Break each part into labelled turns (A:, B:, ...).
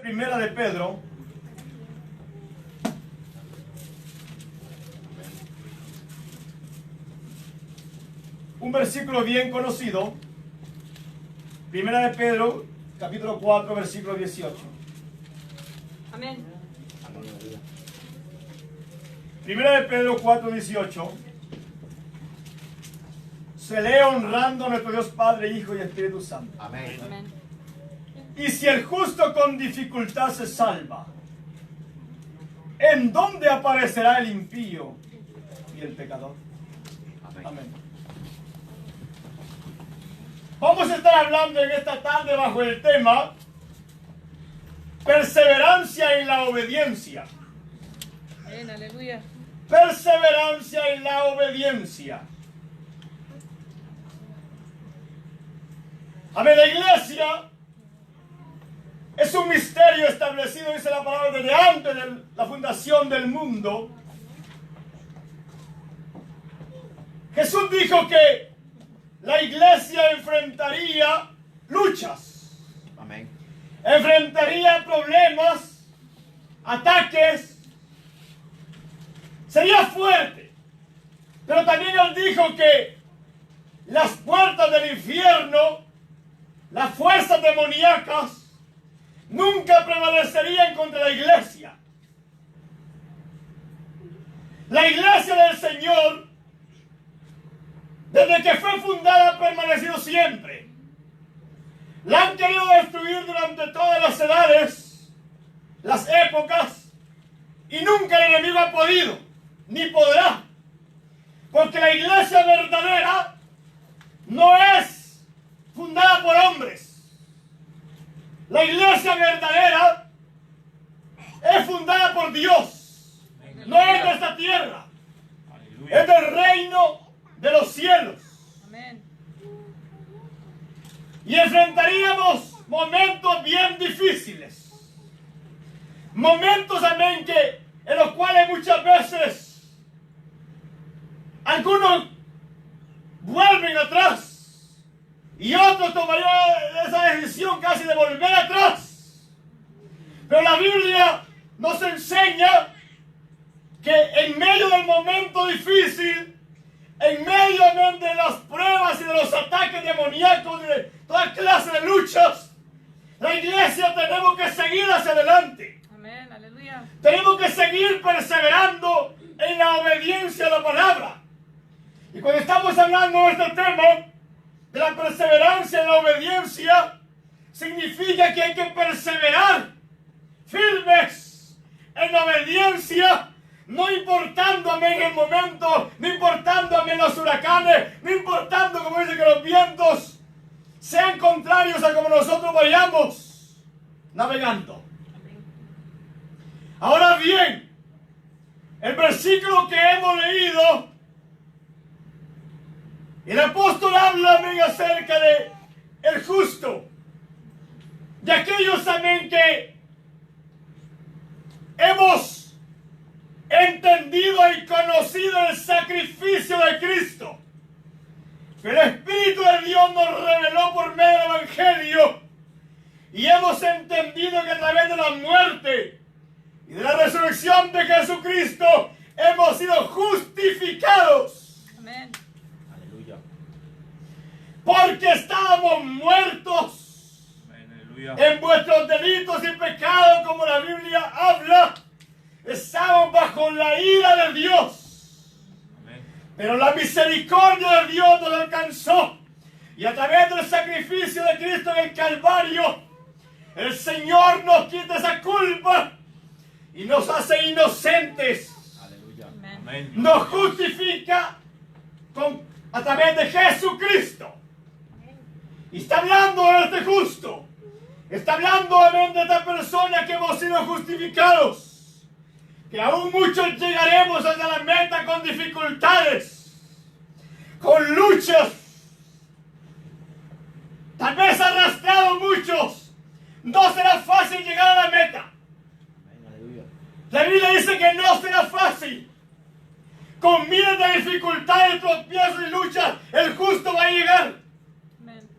A: Primera de Pedro. Un versículo bien conocido. Primera de Pedro, capítulo 4, versículo 18.
B: Amén.
A: Primera de Pedro 4, 18. Se lee honrando a nuestro Dios Padre, Hijo y Espíritu Santo.
C: Amén.
B: Amén.
A: Y si el justo con dificultad se salva, ¿en dónde aparecerá el impío y el pecador?
C: Amén.
A: Amén. Vamos a estar hablando en esta tarde bajo el tema perseverancia en la obediencia.
B: Amén. Aleluya.
A: Perseverancia en la obediencia. Amén. La iglesia es un misterio establecido, dice la palabra, desde antes de la fundación del mundo. Jesús dijo que la iglesia enfrentaría luchas.
C: Amén.
A: Enfrentaría problemas, ataques. Sería fuerte. Pero también Él dijo que las puertas del infierno, las fuerzas demoníacas, nunca prevalecerían contra la iglesia. La iglesia del Señor, desde que fue fundada, ha permanecido siempre. La han querido destruir durante todas las edades, las épocas, y nunca el enemigo ha podido, ni podrá. Porque la iglesia verdadera no es fundada por hombres. La iglesia verdadera es fundada por Dios. No es de esta tierra. Es del reino de los cielos.
B: Amén.
A: Y enfrentaríamos momentos bien difíciles. Momentos, amén, en los cuales muchas veces algunos vuelven atrás y otros tomarían esa decisión casi de volver atrás. Pero la Biblia nos enseña que en medio del momento difícil, en medio de las pruebas y de los ataques demoníacos, de toda clase de luchas, la iglesia tenemos que seguir hacia adelante.
B: Amén. Aleluya.
A: Tenemos que seguir perseverando en la obediencia a la palabra. Y cuando estamos hablando de este tema, de la perseverancia en la obediencia, significa que hay que perseverar firmes en la obediencia, no importando, amén, el momento, no importando, amén, los huracanes, no importando, como dice, que los vientos sean contrarios a como nosotros vayamos navegando. Ahora bien, el versículo que hemos leído, el apóstol habla, amén, acerca de el justo, de aquellos, amén, que hemos entendido y conocido el sacrificio de Cristo, que el Espíritu de Dios nos reveló por medio del Evangelio, y hemos entendido que a través de la muerte y de la resurrección de Jesucristo hemos sido justificados.
B: Amén.
C: Aleluya.
A: Porque estábamos muertos en vuestros delitos y pecados, como la Biblia habla. Estábamos bajo la ira de Dios.
C: Amén.
A: Pero la misericordia de Dios nos alcanzó. Y a través del sacrificio de Cristo en el Calvario, el Señor nos quita esa culpa y nos hace inocentes.
C: Aleluya.
B: Amén.
A: Nos justifica a través de Jesucristo. Y está hablando de este justo. Está hablando, amén, de esta persona que hemos sido justificados. Que aún muchos llegaremos hasta la meta con dificultades, con luchas. Tal vez arrastrados muchos. No será fácil llegar a la meta.
C: Amén. Aleluya.
A: La Biblia dice que no será fácil. Con miles de dificultades, tropiezos y luchas, el justo va a llegar.
B: Amén.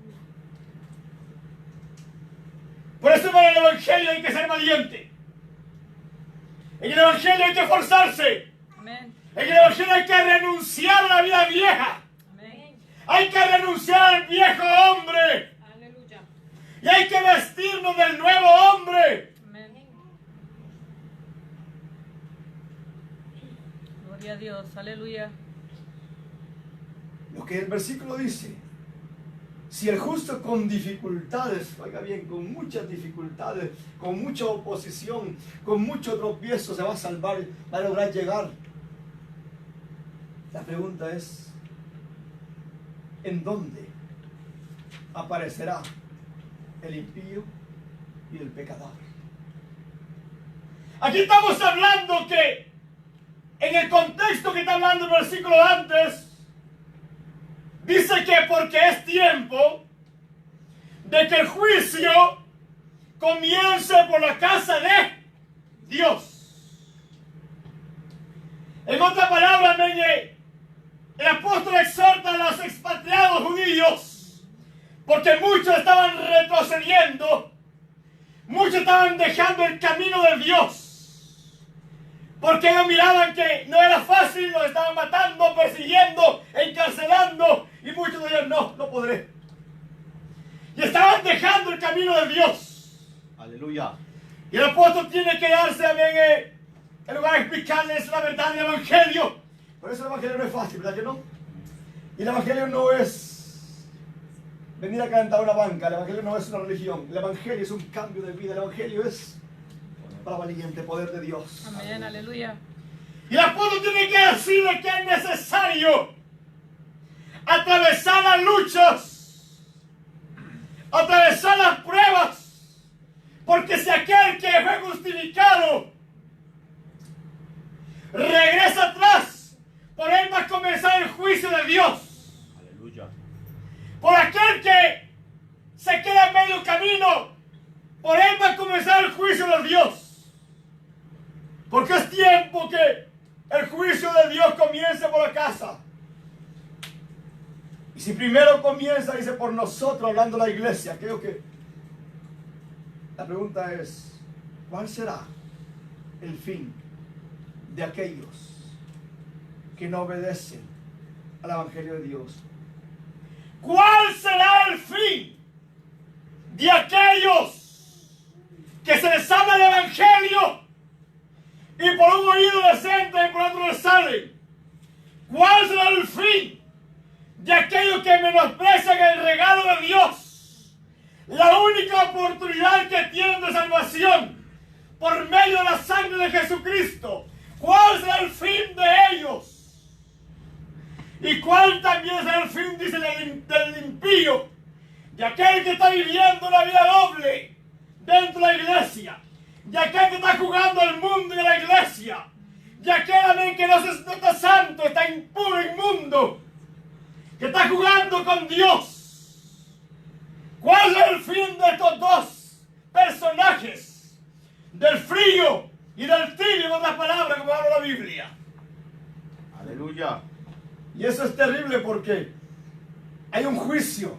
A: Por eso en el Evangelio hay que ser más valiente. En el Evangelio hay que esforzarse.
B: Amén.
A: En el Evangelio hay que renunciar a la vida vieja.
B: Amén.
A: Hay que renunciar al viejo hombre.
B: Aleluya.
A: Y hay que vestirnos del nuevo hombre.
B: Amén. Gloria a Dios. Aleluya.
A: Lo que el versículo dice. Si el justo con dificultades, oiga bien, con muchas dificultades, con mucha oposición, con mucho tropiezo se va a salvar, va a lograr llegar. La pregunta es, ¿en dónde aparecerá el impío y el pecador? Aquí estamos hablando que, en el contexto que está hablando el versículo antes, dice que porque es tiempo de que el juicio comience por la casa de Dios. En otras palabras, el apóstol exhorta a los expatriados judíos, porque muchos estaban retrocediendo, muchos estaban dejando el camino de Dios. Porque ellos miraban que no era fácil, los estaban matando, persiguiendo, encarcelando. Y muchos decían, no podré. Y estaban dejando el camino de Dios.
C: Aleluya.
A: Y el apóstol tiene que darse también en lugar de explicarles la verdad del Evangelio. Por eso el Evangelio no es fácil, ¿verdad que no? Y el Evangelio no es venir a cantar una banca. El Evangelio no es una religión. El Evangelio es un cambio de vida. El Evangelio es para valiente poder de Dios.
B: Amén. Aleluya.
A: Y el apóstol tiene que decirle que es necesario atravesar las luchas, atravesar las pruebas, porque si aquel que fue justificado regresa atrás, por él va a comenzar el juicio de Dios.
C: Aleluya.
A: Por aquel que se queda en medio camino, por él va a comenzar el juicio de Dios. Porque es tiempo que el juicio de Dios comience por la casa. Y si primero comienza, dice, por nosotros, hablando de la iglesia, creo que la pregunta es, ¿cuál será el fin de aquellos que no obedecen al Evangelio de Dios? ¿Cuál será el fin de aquellos que se les habla el Evangelio y por un oído decente y por otro les salen? ¿Cuál será el fin de aquellos que menosprecian el regalo de Dios? La única oportunidad que tienen de salvación por medio de la sangre de Jesucristo. ¿Cuál será el fin de ellos? ¿Y cuál también será el fin, dice, del impío? De aquel que está viviendo una vida doble dentro de la iglesia. De aquel que está jugando al mundo y a la iglesia. De aquel también que no está santo, está impuro, inmundo. Que está jugando con Dios. ¿Cuál es el fin de estos dos personajes? Del frío y del tibio, en otras palabras, como habla la Biblia.
C: Aleluya.
A: Y eso es terrible porque hay un juicio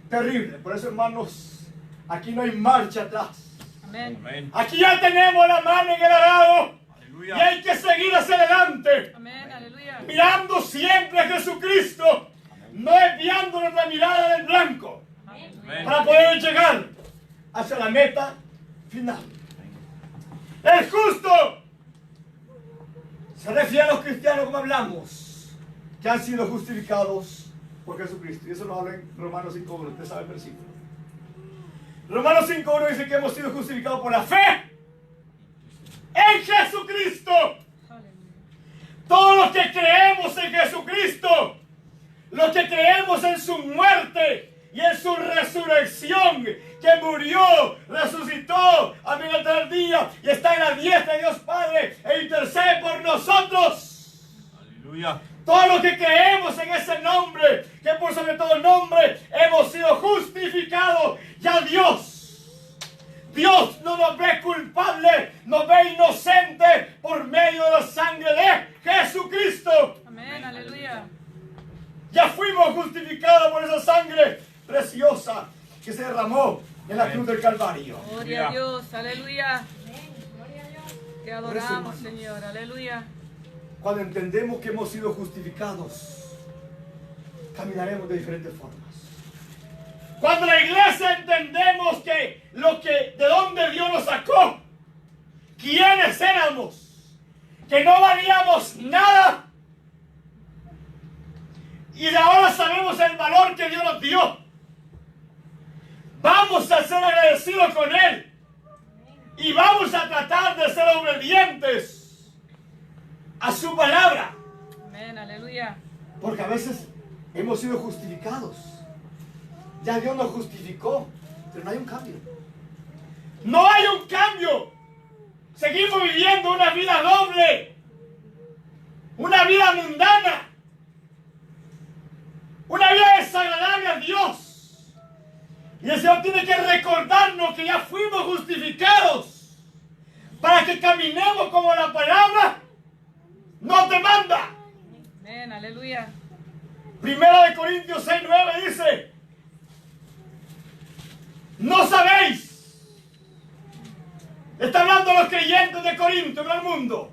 A: terrible. Por eso, hermanos, aquí no hay marcha atrás.
B: Amén.
C: Amén.
A: Aquí ya tenemos la mano en el arado.
C: Aleluya.
A: Y hay que seguir hacia adelante.
B: Amén. Aleluya.
A: Mirando siempre a Jesucristo. No desviando nuestra mirada del blanco.
B: Amén.
A: Para poder llegar hacia la meta final. El justo se refiere a los cristianos, como hablamos, que han sido justificados por Jesucristo. Y eso lo habla en Romanos 5.1. Usted sabe el versículo. Romanos 5.1 dice que hemos sido justificados por la fe en Jesucristo.
B: Aleluya.
A: Todos los que creemos en Jesucristo, los que creemos en su muerte y en su resurrección, que murió, resucitó, amén, al tercer día y está en la diestra de Dios Padre e intercede por nosotros.
C: Aleluya.
A: Todos los que creemos en ese nombre, que por sobre todo nombre hemos sido justificados. Ya Dios no nos ve culpable, nos ve inocente por medio de la sangre de Jesucristo.
B: Amén. Aleluya.
A: Ya fuimos justificados por esa sangre preciosa que se derramó en la cruz del Calvario.
B: Gloria a Dios. Aleluya. Te
A: Por eso,
B: adoramos,
A: hermanos,
B: Señor. Aleluya.
A: cuando entendemos que hemos sido justificados, caminaremos de diferentes formas. Cuando la iglesia entendemos que de dónde Dios nos sacó, quiénes éramos, que no valíamos nada, y de ahora sabemos el valor que Dios nos dio, vamos a ser agradecidos con Él y vamos a tratar de ser obedientes a su palabra.
B: Amén. Aleluya.
A: Porque a veces hemos sido justificados. Ya Dios nos justificó, pero no hay un cambio. No hay un cambio. Seguimos viviendo una vida doble, una vida mundana, una vida desagradable a Dios. Y el Señor tiene que recordarnos que ya fuimos justificados para que caminemos como la palabra nos demanda.
B: Amén. Aleluya.
A: Primera de Corintios 6:9 dice: ¿no sabéis? Está hablando a los creyentes de Corinto, no al mundo.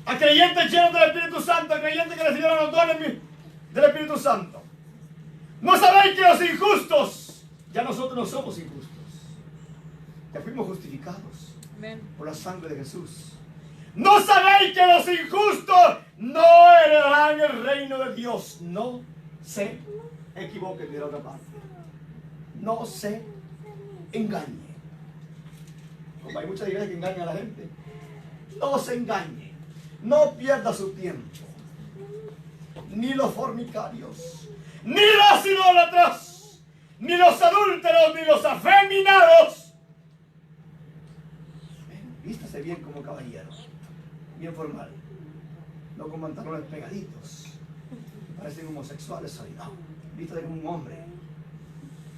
A: A creyentes llenos del Espíritu Santo, a creyentes que recibieron los dones del Espíritu Santo. ¿No sabéis que los injustos, ya nosotros no somos injustos, ya fuimos justificados
B: Amén.
A: por la sangre de Jesús? ¿No sabéis que los injustos no heredarán el reino de Dios? No se equivoquen, de la otra parte. No se engañe. Como hay muchas iglesias que engañan a la gente. No se engañe. No pierda su tiempo. Ni los fornicarios, ni los idólatras, ni los adúlteros, ni los afeminados. Vístase bien como caballero, bien formal, no con pantalones pegaditos, parecen homosexuales hoy, no. Vístase como un hombre,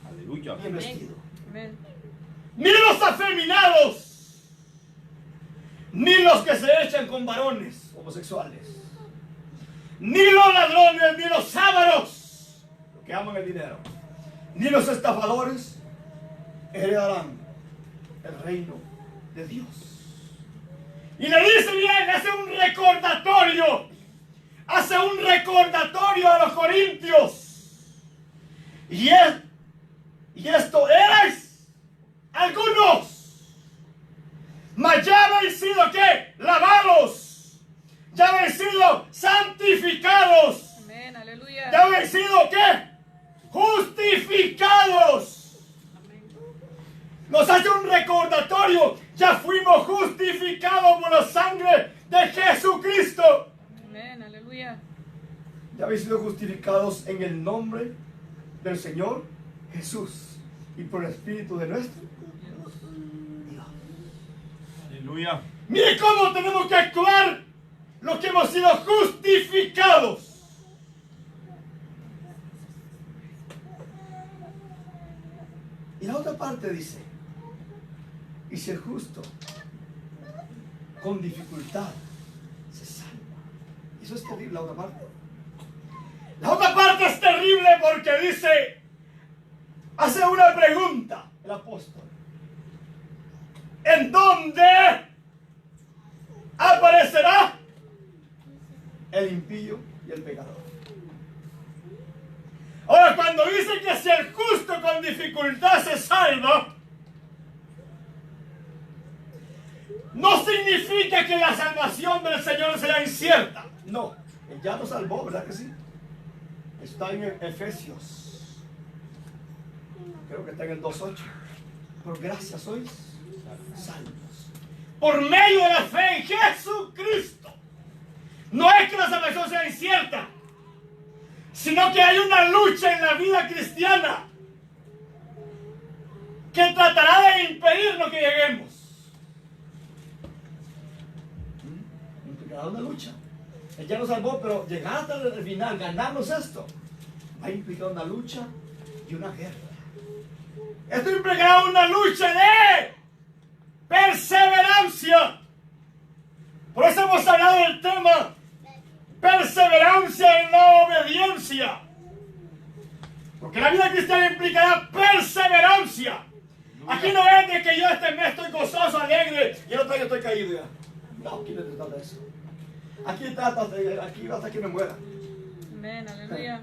C: Aleluya.
A: bien vestido.
B: Amén.
A: Ni los afeminados, ni los que se echan con varones homosexuales, ni los ladrones, ni los ávaros, los que aman el dinero, ni los estafadores heredarán el reino de Dios. Y le dice bien, hace un recordatorio a los corintios. Y esto erais algunos, mas ya habéis sido ¿qué? Lavados, ya habéis sido santificados,
B: Amén. Aleluya.
A: ya habéis sido ¿qué? Justificados. Nos hace un recordatorio, ya fuimos justificados por la sangre de Jesucristo.
B: Amén. Aleluya.
A: Ya habéis sido justificados en el nombre del Señor Jesús y por el Espíritu de nuestro Dios.
C: Aleluya.
A: Mire cómo tenemos que actuar los que hemos sido justificados. Y la otra parte dice: y si el justo con dificultad se salva. Eso es terrible, la otra parte. La otra parte es terrible porque dice, hace una pregunta el apóstol: ¿en dónde aparecerá el impío y el pecador? Ahora, cuando dice que si el justo con dificultad se salva, no significa que la salvación del Señor sea incierta. No, Él ya nos salvó, ¿verdad que sí? Está en Efesios, creo que está en el 2:8. Por gracia sois salvos por medio de la fe en Jesucristo. No es que la salvación sea incierta, sino que hay una lucha en la vida cristiana que tratará de impedirnos que lleguemos. Implicará una lucha. Él ya nos salvó, pero llegar hasta el final, ganarnos esto, va a implicar una lucha y una guerra. Esto implicará una lucha de perseverancia. Por eso hemos hablado del tema perseverancia en la obediencia. Porque la vida cristiana implicará perseverancia. Aquí no es de que yo este mes estoy gozoso, alegre, y el otro año estoy caído ya. No, aquí no se trata de eso. Aquí trata de, aquí hasta que me muera.
B: Amén, aleluya.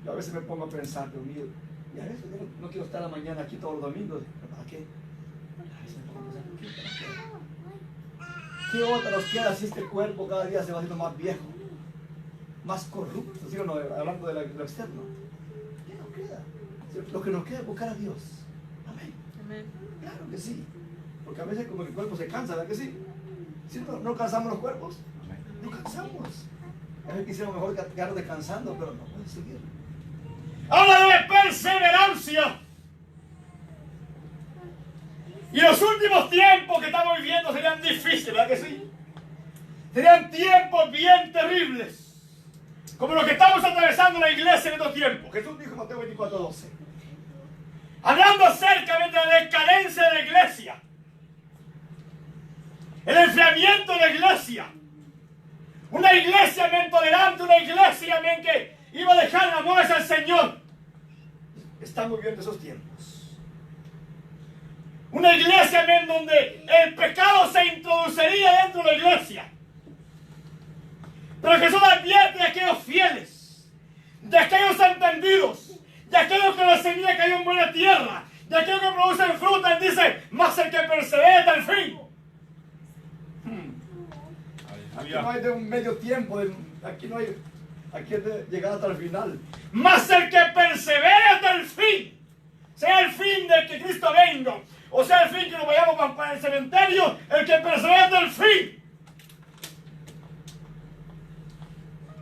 A: Yo a veces me pongo a pensar, Dios mío, y a veces yo no quiero estar a la mañana aquí todos los domingos. ¿Para qué? A veces me pongo a pensar, ¿para qué? ¿Qué otra nos queda si este cuerpo cada día se va haciendo más viejo? Más corrupto, ¿sí o no? Hablando de lo externo. ¿Qué nos queda? Lo que nos queda es buscar a Dios. Amén.
B: Amén.
A: Claro que sí. Porque a veces como que el cuerpo se cansa, ¿verdad que sí? ¿Sí no cansamos los cuerpos? No cansamos. A veces quisiéramos mejor quedarnos descansando, pero no puede seguir. Habla de perseverancia. Y los últimos tiempos que estamos viviendo serían difíciles, ¿verdad que sí? Serían tiempos bien terribles. Como los que estamos atravesando la iglesia en estos tiempos. Jesús dijo en Mateo 24:12. Hablando acerca de la decadencia de la iglesia. El enfriamiento de la iglesia. Una iglesia tolerante, una iglesia que iba a dejar el amor hacia el Señor. Estamos viviendo esos tiempos. Una iglesia donde el pecado se introduciría dentro de la iglesia. Pero Jesús advierte de aquellos fieles, de aquellos entendidos, de aquellos que la semilla cayó en buena tierra, de aquellos que producen fruta. Él dice, más el que persevera hasta el fin. Aquí no hay de un medio tiempo, aquí no hay, aquí es de llegar hasta el final. Más el que persevera hasta el fin, sea el fin de que Cristo venga, o sea el fin que nos vayamos para el cementerio, el que persevera hasta el fin.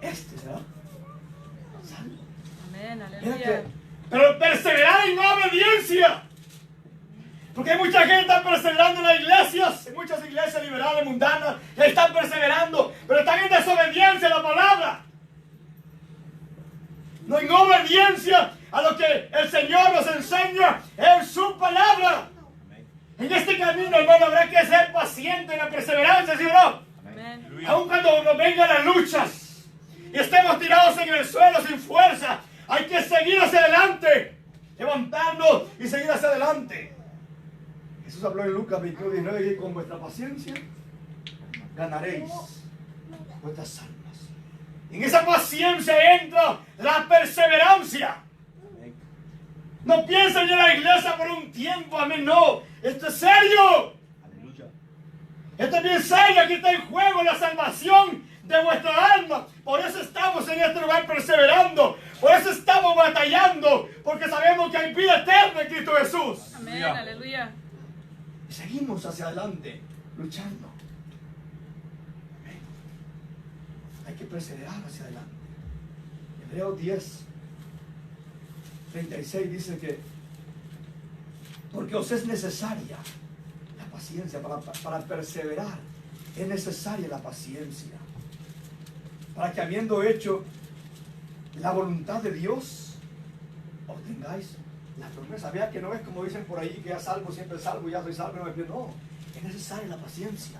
A: Este será salvo.
B: Amén, aleluya.
A: Pero perseverar en obediencia. Porque hay mucha gente que está perseverando en las iglesias, en muchas iglesias liberales, mundanas, que están perseverando, pero están en desobediencia a la palabra. No en obediencia a lo que el Señor nos enseña en su palabra. En este camino, hermano, habrá que ser paciente en la perseverancia, ¿sí o no?
B: Amén.
A: Aun cuando nos vengan las luchas y estemos tirados en el suelo sin fuerza, hay que seguir hacia adelante, levantarnos y seguir hacia adelante. Jesús habló en Lucas 21:19 y con vuestra paciencia ganaréis vuestras almas. En esa paciencia entra la perseverancia. No piensen en la iglesia por un tiempo, amén, no. Esto es serio. Esto es bien serio. Aquí está en juego la salvación de vuestra alma. Por eso estamos en este lugar perseverando. Por eso estamos batallando. Porque sabemos que hay vida eterna en Cristo Jesús.
B: Amén, aleluya.
A: Y seguimos hacia adelante, luchando. Amén. Hay que perseverar hacia adelante. Hebreos 10:36 dice que porque os es necesaria la paciencia para perseverar. Es necesaria la paciencia. Para que habiendo hecho la voluntad de Dios, obtengáis la promesa. Vea que no es como dicen por ahí que ya salvo, siempre salvo, ya soy salvo. No, es necesaria la paciencia.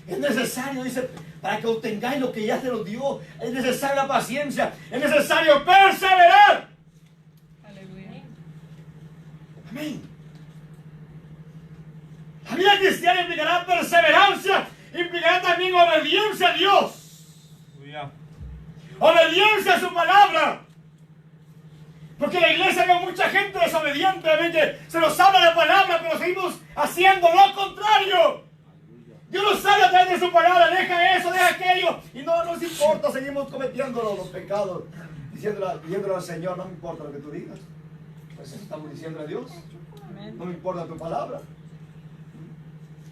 A: Es necesario, dice, para que obtengáis lo que ya se los dio. Es necesaria la paciencia. Es necesario perseverar.
B: Aleluya.
A: Amén. La vida cristiana implicará perseverancia, implicará también obediencia a Dios. Obediencia a su palabra. Porque en la iglesia veo mucha gente desobediente, que se nos habla la palabra, pero seguimos haciendo lo contrario. Dios nos habla a través de su palabra, deja eso, deja aquello, y no nos importa, seguimos cometiendo los pecados, diciéndole al Señor, no me importa lo que tú digas. Pues eso estamos diciendo a Dios. No me importa tu palabra.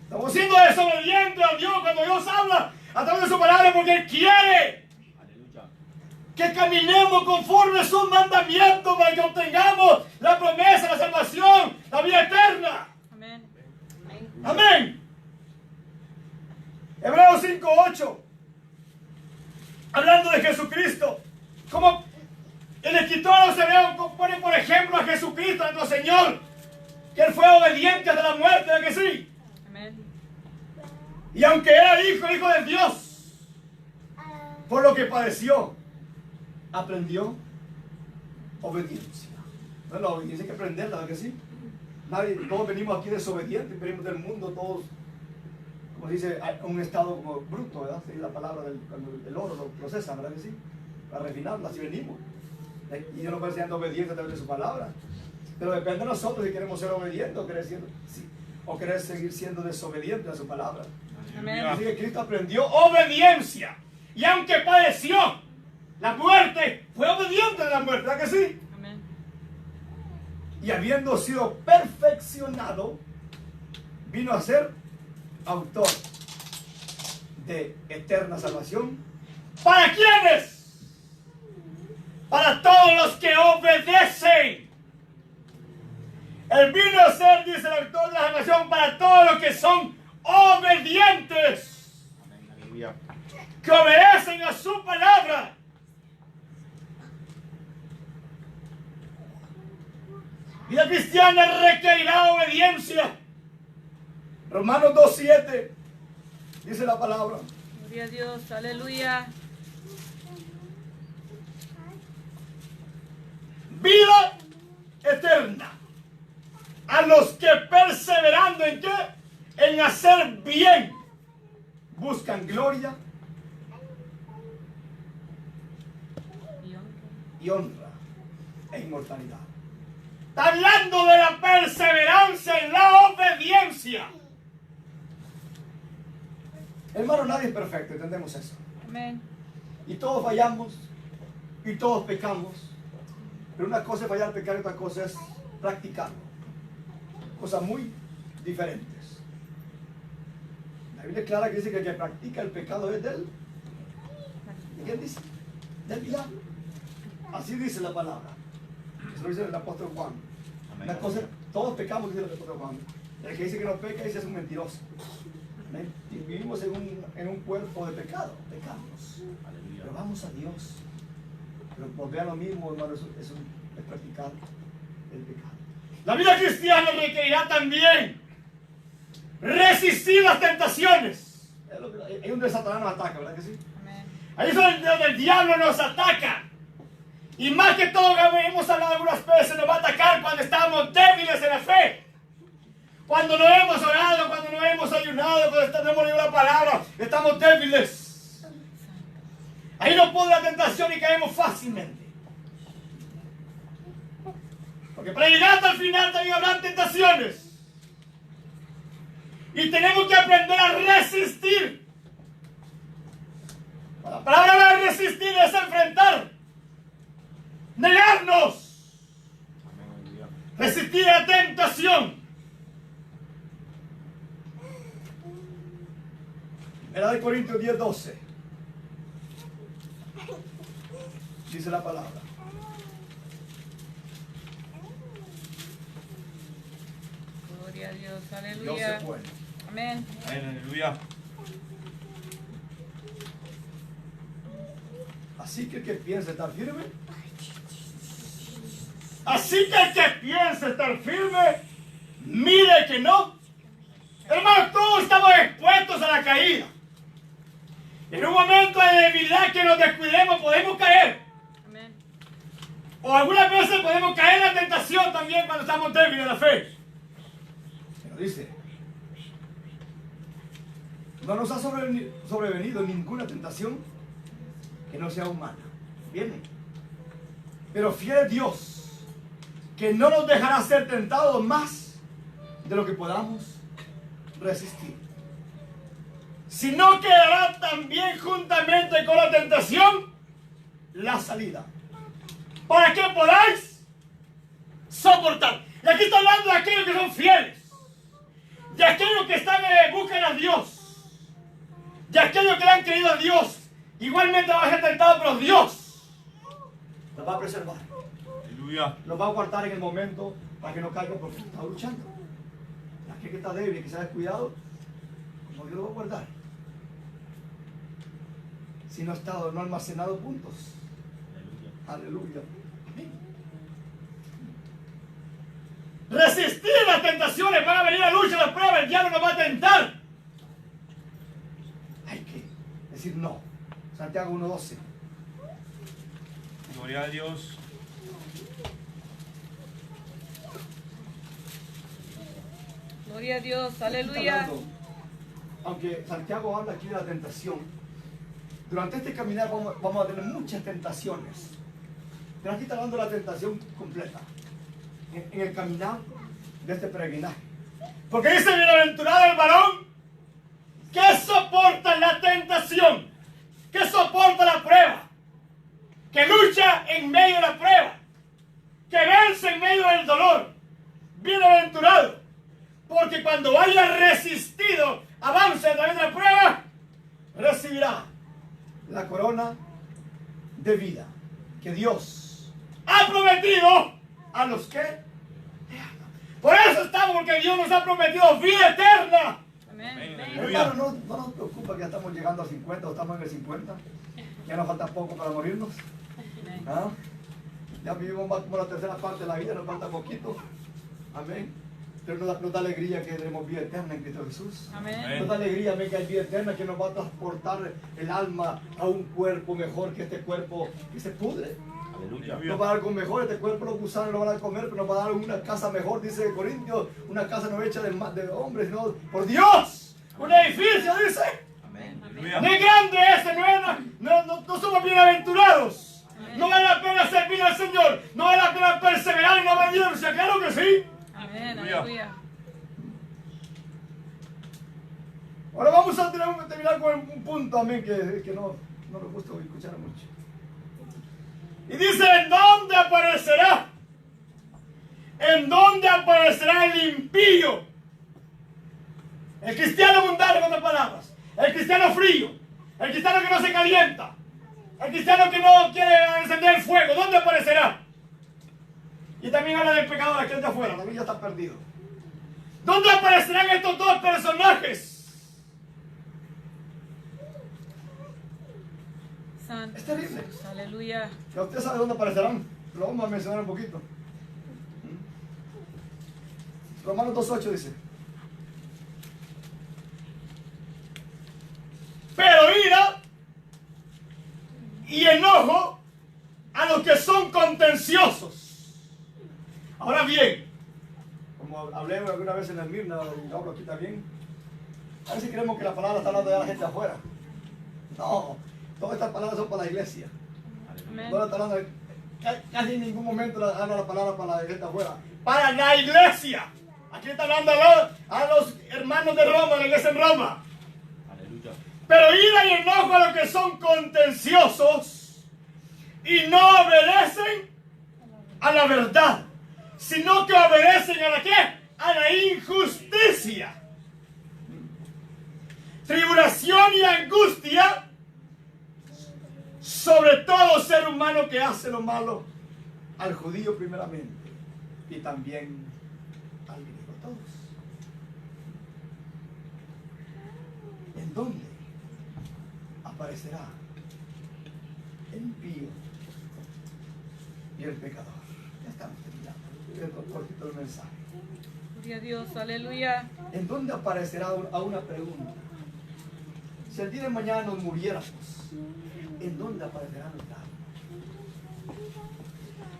A: Estamos siendo desobedientes a Dios cuando Dios habla a través de su palabra, porque Él quiere que caminemos conforme a sus mandamientos para que obtengamos la promesa, la salvación, la vida eterna.
B: Amén.
A: Amén. Hebreos 5:8, hablando de Jesucristo, como el escritor a los hebreos pone por ejemplo a Jesucristo, a nuestro Señor, que Él fue obediente hasta la muerte, ¿de que sí?
B: Amén.
A: Y aunque era hijo de Dios, por lo que padeció, aprendió obediencia. No, la obediencia hay que aprenderla, ¿verdad que sí? Todos venimos aquí desobedientes, venimos del mundo, todos, como se dice, un estado como bruto, ¿verdad? Sí, la palabra cuando el oro lo procesan, ¿verdad que sí? Para refinarlo, así venimos. Y Dios nos va enseñando obediencia a través de su palabra. Pero depende de nosotros si queremos ser obedientes o querer seguir siendo desobedientes a su palabra.
B: Amén.
A: Así que Cristo aprendió obediencia. Y aunque padeció la muerte, fue obediente a la muerte, ¿verdad que sí?
B: Amén.
A: Y habiendo sido perfeccionado, vino a ser autor de eterna salvación. ¿Para quiénes? Para todos los que obedecen. Él vino a ser, dice el autor de la salvación, para todos los que son obedientes.
C: Amén. Aleluya.
A: Que obedecen a su palabra. Vida cristiana requerirá obediencia. Romanos 2:7 dice la palabra.
B: Gloria a Dios. Aleluya.
A: Vida eterna a los que perseverando en qué, en hacer bien, buscan gloria y honra e inmortalidad. Está hablando de la perseverancia en la obediencia. Hermano, nadie es perfecto, entendemos eso.
B: Amén.
A: Y todos fallamos y todos pecamos. Pero una cosa es fallar, pecar, y otra cosa es practicarlo. Cosas muy diferentes. La Biblia es clara que dice que el que practica el pecado es del... ¿De quién dice? Del diablo. Así dice la palabra. Eso lo dice el apóstol Juan.
C: Amén.
A: Una cosa, todos pecamos, dice el apóstol Juan. El que dice que no peca dice es un mentiroso. Amén. Y vivimos en un cuerpo de pecado. Pecamos.
C: Aleluya.
A: Pero vamos a Dios. Pero volver a lo mismo, hermano, es practicar el pecado. La vida cristiana requerirá también resistir las tentaciones. Es donde Satanás nos ataca, ¿verdad que sí?
B: Amén.
A: Ahí es donde el diablo nos ataca. Y más que todo, hemos hablado algunas veces, nos va a atacar cuando estamos débiles en la fe. Cuando no hemos orado, cuando no hemos ayunado, cuando no hemos leído la palabra, estamos débiles. Ahí nos pone la tentación y caemos fácilmente. Porque para llegar hasta el final también habrán tentaciones. Y tenemos que aprender a resistir. La palabra de resistir es enfrentar. Negarnos.
C: Amén. Aleluya.
A: Resistir a la tentación. Primera de Corintios 10:12. Dice la palabra.
B: Gloria a Dios.
A: Dios
B: Aleluya.
A: es bueno.
B: Amén.
C: Amén. Aleluya.
A: Así que el que piensa estar firme. Así que el que piensa estar firme, mire que no. Hermano, todos estamos expuestos a la caída. En un momento de debilidad que nos descuidemos podemos caer.
B: Amén.
A: O algunas veces podemos caer en la tentación también cuando estamos débiles en la fe. Pero dice, no nos ha sobrevenido ninguna tentación que no sea humana. Viene. Pero fiel es Dios, que no nos dejará ser tentados más de lo que podamos resistir, sino que dará también juntamente con la tentación la salida, para que podáis soportar. Y aquí está hablando de aquellos que son fieles, de aquellos que están en búsqueda de Dios, de aquellos que le han creído a Dios. Igualmente va a ser tentado, pero Dios nos va a preservar.
C: Aleluya.
A: Nos va a guardar en el momento para que no caiga porque está luchando. Aquel que está débil y que se ha descuidado, como Dios lo va a guardar. Si no ha estado, no ha almacenado puntos.
C: Aleluya.
A: Aleluya. Amén. Resistir las tentaciones, van a venir la lucha, las pruebas, el diablo nos va a tentar. Hay que decir no. Santiago 1:12.
C: Gloria a Dios.
B: Gloria a Dios.
A: Está
B: Aleluya.
A: hablando, aunque Santiago habla aquí de la tentación, durante este caminar vamos a tener muchas tentaciones. Pero aquí está hablando de la tentación completa. En el caminar de este peregrinaje. Porque dice: bienaventurado el varón que soporta la tentación, que soporta la prueba, que lucha en medio de la prueba, que vence en medio del dolor. Bienaventurado, porque cuando haya resistido, avance a través de la prueba, recibirá la corona de vida que Dios ha prometido a los que te aman. Por eso estamos, porque Dios nos ha prometido vida eterna.
B: Amén.
A: Hermano, no nos preocupa que ya estamos llegando a 50 o estamos en el 50. Ya nos falta poco para morirnos. ¿Ah? Ya vivimos más como la tercera parte de la vida, nos falta poquito. Amén. Pero nos da alegría que tenemos vida eterna en Cristo Jesús.
B: Amén.
A: Nos da alegría, amén, que hay vida eterna, que nos va a transportar el alma a un cuerpo mejor que este cuerpo que se pudre.
C: Aleluya.
A: Nos va a dar algo mejor, este cuerpo los gusanos lo van a comer, pero nos va a dar una casa mejor, dice Corintios, una casa no hecha de hombres, sino por Dios. Un edificio, dice.
C: Amén.
A: No
C: Aleluya.
A: es grande ese, no somos bienaventurados. No vale la pena servir al Señor, no vale la pena perseverar en la obediencia, claro que sí.
B: Amén.
C: Aleluya.
B: Aleluya.
A: Ahora vamos a terminar con un punto, amén, que no nos gusta escuchar mucho. Y dice: ¿en dónde aparecerá? ¿En dónde aparecerá el impío? El cristiano mundano, con otras palabras. El cristiano frío. El cristiano que no se calienta. El cristiano que no quiere encender el fuego. ¿Dónde aparecerá? Y también habla del pecador aquel de afuera. También ya está perdido. ¿Dónde aparecerán estos dos personajes?
B: Santo.
A: Es terrible.
B: Jesús. Aleluya.
A: Ya usted sabe dónde aparecerán. Lo vamos a mencionar un poquito. Romanos 2:8 dice: pero ira y enojo a los que son contenciosos. Ahora bien, como hablé alguna vez en el Mirna, y hablo aquí también, a veces creemos que la palabra está hablando de la gente afuera. No, todas estas palabras son para la iglesia.
B: Amén.
A: No está hablando casi en ningún momento habla la palabra para la gente afuera. Para la iglesia. Aquí está hablando a los hermanos de Roma, la iglesia en Roma.
C: Aleluya.
A: Pero ira y enojo a los que son contenciosos y no obedecen a la verdad, sino que obedecen a la ¿qué? A la injusticia. Tribulación y angustia sobre todo ser humano que hace lo malo, al judío primeramente y también al griego, todos. ¿En dónde aparecerá el impío y el pecador? Ya estamos terminando. Es cortito el mensaje.
B: Gloria a Dios. Aleluya.
A: ¿En dónde aparecerá a una pregunta? Si el día de mañana nos muriéramos, ¿en dónde aparecerá nuestra alma?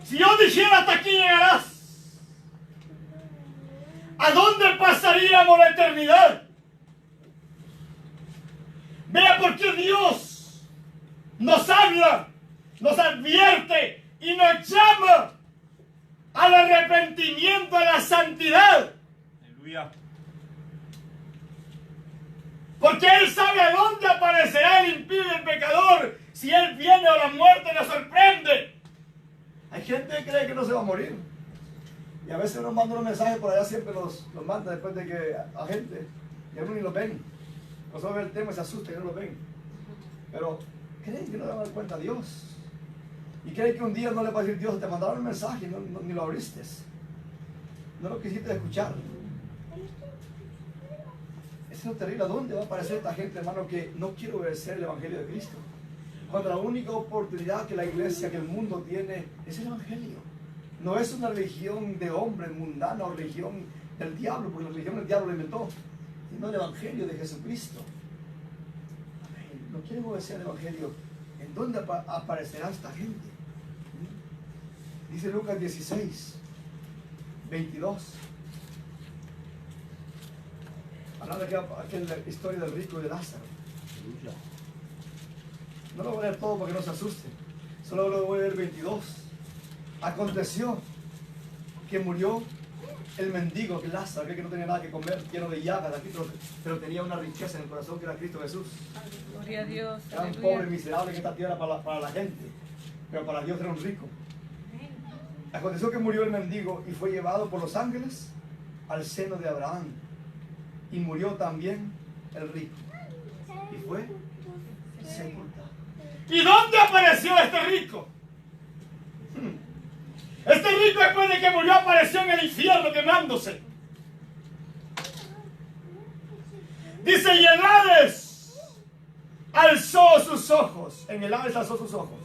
A: Si yo dijera: hasta aquí llegarás, ¿a dónde pasaríamos la eternidad? Vea por qué Dios nos habla, nos advierte y nos llama al arrepentimiento, a la santidad.
C: Aleluya.
A: Porque Él sabe a dónde aparecerá el impío y el pecador si Él viene o la muerte nos sorprende. Hay gente que cree que no se va a morir. Y a veces nos mandan unos mensajes por allá, siempre los manda después de que a gente, y algunos ni los ven. No saben el tema y se asustan y no los ven. Pero creen que no le van a dar cuenta a Dios. Y creen que un día no le va a decir: Dios, te mandaron un mensaje y ni lo abriste. No lo quisiste escuchar. Eso es terrible. ¿A dónde va a aparecer esta gente, hermano, que no quiere obedecer el Evangelio de Cristo? Cuando la única oportunidad que la iglesia, que el mundo tiene, es el Evangelio. No es una religión de hombres mundana o religión del diablo, porque la religión del diablo lo inventó, sino el Evangelio de Jesucristo. Amén. No quieren obedecer el Evangelio. ¿En dónde aparecerá esta gente? Dice Lucas 16, 22. Hablando de aquella historia del rico y de Lázaro.
C: Aleluya.
A: No lo voy a leer todo para que no se asusten. Solo lo voy a leer 22. Aconteció que murió el mendigo, que Lázaro, aquel que no tenía nada que comer, lleno de llagas, pero tenía una riqueza en el corazón que era Cristo Jesús.
B: Gloria a Dios.
A: Era un pobre miserable en esta tierra para la gente, pero para Dios era un rico. Aconteció que murió el mendigo y fue llevado por los ángeles al seno de Abraham. Y murió también el rico. Y fue sepultado. ¿Y dónde apareció este rico? Este rico, después de que murió, apareció en el infierno quemándose. Dice, y el Hades alzó sus ojos. En el Hades alzó sus ojos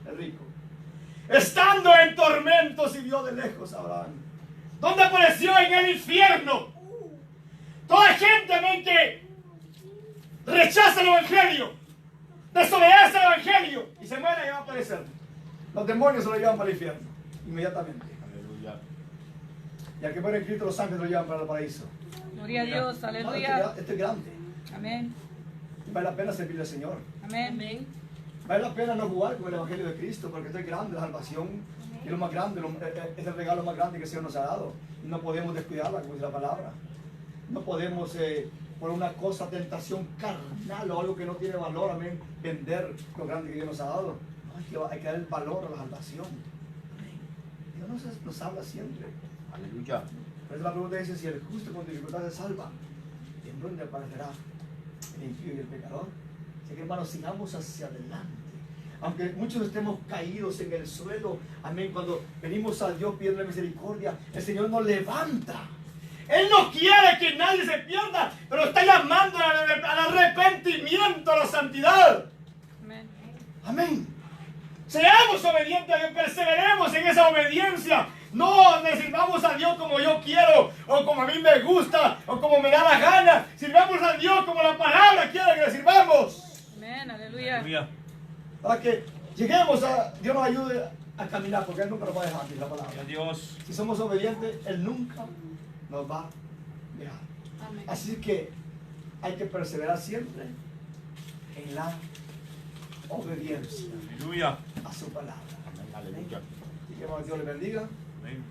A: el rico, estando en tormentos, y vio de lejos a Abraham. ¿Dónde apareció? En el infierno. Toda gente, amén, que rechaza el evangelio, desobedece el evangelio y se muere, y va a aparecer. Los demonios se lo llevan para el infierno inmediatamente.
C: Aleluya.
A: Y al que muere en Cristo, los ángeles lo llevan para el paraíso.
B: Gloria a Dios.
A: No,
B: Aleluya.
A: este es grande.
B: Amén.
A: Vale la pena servirle al Señor.
B: Amén.
A: Vale la pena no jugar con el evangelio de Cristo, porque esto es grande, la salvación es lo más grande, es el regalo más grande que el Señor nos ha dado. Y no podemos descuidarla, como dice la palabra. No podemos, por una cosa, tentación carnal o algo que no tiene valor, amén, vender lo grande que Dios nos ha dado. No, hay que dar el valor a la salvación. Amén. Dios nos habla siempre.
C: Aleluya.
A: Por eso la pregunta dice, si el justo con dificultad se salva, ¿en dónde aparecerá el impío y el pecador? Así que, hermanos, sigamos hacia adelante. Aunque muchos estemos caídos en el suelo, amén, cuando venimos a Dios pidiendo misericordia, el Señor nos levanta. Él no quiere que nadie se pierda, pero está llamando al arrepentimiento, a la santidad.
B: Amén.
A: Amén. Seamos obedientes a Dios, perseveremos en esa obediencia. No le sirvamos a Dios como yo quiero, o como a mí me gusta, o como me da la gana. Sirvamos a Dios como la palabra quiere que le sirvamos.
B: Amén. Aleluya.
C: Aleluya.
A: Para que lleguemos a Dios nos ayude a caminar, porque Él nunca nos va a dejar, dice la palabra.
C: Gloria a Dios.
A: Si somos obedientes, Él nunca nos va a dejar.
B: Amén.
A: Así que hay que perseverar siempre en la obediencia
C: Aleluya.
A: a su palabra.
C: Amén. Aleluya.
A: Así que Dios le bendiga.
C: Amén.